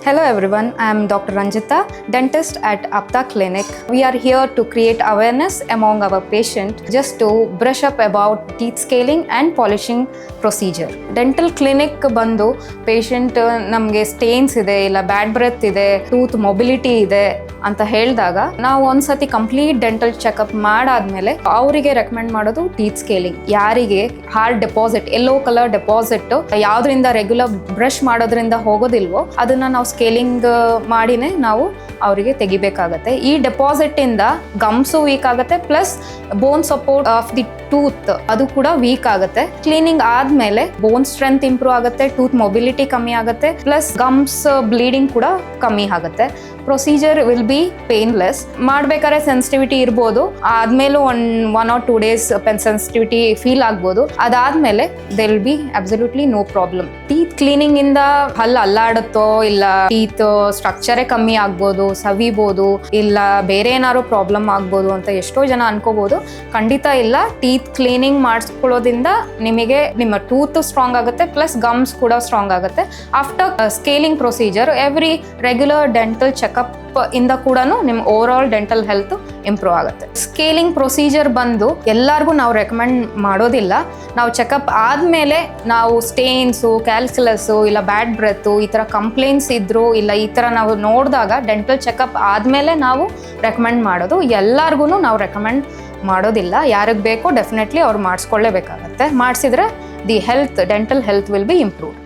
Hello everyone, I am Dr. Ranjita, dentist at Apta Clinic. We are here to create awareness among our patients just to brush up about teeth scaling and polishing procedure. Dental clinic ಬಂದು patient ನಮಗೆ stains ಇದೆ ಇಲ್ಲ ಬ್ಯಾಡ್ breath ಇದೆ tooth mobility ಇದೆ ಅಂತ ಹೇಳಿದಾಗ ನಾವು ಒಂದ್ಸತಿ ಕಂಪ್ಲೀಟ್ ಡೆಂಟಲ್ ಚೆಕಪ್ ಮಾಡಾದ್ಮೇಲೆ ಅವರಿಗೆ ರೆಕಮೆಂಡ್ ಮಾಡೋದು ಟೀತ್ ಸ್ಕೇಲಿಂಗ್. ಯಾರಿಗೆ hard deposit yellow colour deposit ಯಾವ್ದ್ರಿಂದ ರೆಗ್ಯುಲರ್ ಬ್ರಷ್ ಮಾಡೋದ್ರಿಂದ ಹೋಗೋದಿಲ್ವೋ ಅದನ್ನ ನಾವು ಸ್ಕೇಲಿಂಗ್ ಮಾಡಿನೇ ನಾವು ಅವರಿಗೆ ತೆಗಿಬೇಕಾಗತ್ತೆ. ಈ ಡೆಪಾಸಿಟ್ ಇಂದ ಗಮ್ಸು ವೀಕ್ ಆಗುತ್ತೆ, plus bone support of the tooth ಅದು ಕೂಡ ವೀಕ್ ಆಗುತ್ತೆ. ಕ್ಲೀನಿಂಗ್ ಆದ್ಮೇಲೆ ಬೋನ್ ಸ್ಟ್ರೆಂತ್ ಇಂಪ್ರೂವ್ ಆಗುತ್ತೆ, ಟೂತ್ ಮೊಬಿಲಿಟಿ ಕಮ್ಮಿ ಆಗುತ್ತೆ, ಪ್ಲಸ್ ಗಮ್ಸ್ ಬ್ಲೀಡಿಂಗ್ ಕೂಡ ಕಮ್ಮಿ ಆಗುತ್ತೆ. Procedure will be painless. ಮಾಡ್ಬೇಕಾದ್ರೆ ಸೆನ್ಸಿಟಿವಿಟಿ ಇರ್ಬೋದು, ಆದ್ಮೇಲೂ one or 2 days sensitivity feel ಆಗ್ಬೋದು. ಅದಾದ್ಮೇಲೆ they will be absolutely no problem. Teeth cleaning ಇಂದ ಹಲ್ಲು ಅಲ್ಲಾಡುತ್ತೋ ಇಲ್ಲ ಟೀತ್ ಸ್ಟ್ರಕ್ಚರೇ ಕಮ್ಮಿ ಆಗ್ಬೋದು, ಸವಿಬೋದು, ಇಲ್ಲ ಬೇರೆ ಏನಾದ್ರು ಪ್ರಾಬ್ಲಮ್ ಆಗ್ಬೋದು ಅಂತ ಎಷ್ಟೋ ಜನ ಅನ್ಕೋಬಹುದು. ಖಂಡಿತ ಇಲ್ಲ. ಟೀತ್ ಕ್ಲೀನಿಂಗ್ ಮಾಡಿಸ್ಕೊಳ್ಳೋದ್ರಿಂದ ನಿಮಗೆ ನಿಮ್ಮ ಟೂತ್ ಸ್ಟ್ರಾಂಗ್ ಆಗುತ್ತೆ, ಪ್ಲಸ್ ಗಮ್ಸ್ ಕೂಡ ಸ್ಟ್ರಾಂಗ್ ಆಗುತ್ತೆ. After scaling procedure every regular dental checkup ಇಂದ ಕೂಡ ನಿಮ್ಮ over all dental health improve ಆಗುತ್ತೆ. ಸ್ಕೇಲಿಂಗ್ ಪ್ರೊಸೀಜರ್ ಬಂದು ಎಲ್ಲರಿಗೂ ನಾವು ರೆಕಮೆಂಡ್ ಮಾಡೋದಿಲ್ಲ. ನಾವು ಚೆಕಪ್ ಆದ್ಮೇಲೆ ನಾವು ಸ್ಟೇನ್ಸು, ಕ್ಯಾಲ್ಕುಲಸ್ಸು ಇಲ್ಲ ಬ್ಯಾಡ್ ಬ್ರೆತ್ತು ಈ ಥರ ಕಂಪ್ಲೇಂಟ್ಸ್ ಇದ್ರು ಇಲ್ಲ ಈ ಥರ ನಾವು ನೋಡಿದಾಗ ಡೆಂಟಲ್ ಚೆಕಪ್ ಆದ್ಮೇಲೆ ನಾವು ರೆಕಮೆಂಡ್ ಮಾಡೋದು. ಎಲ್ಲರಿಗೂ ನಾವು ರೆಕಮೆಂಡ್ ಮಾಡೋದಿಲ್ಲ. ಯಾರಿಗೆ ಬೇಕೋ ಡೆಫಿನೆಟ್ಲಿ ಅವ್ರು ಮಾಡಿಸ್ಕೊಳ್ಳೇಬೇಕಾಗತ್ತೆ. ಮಾಡಿಸಿದ್ರೆ the dental health will be improved.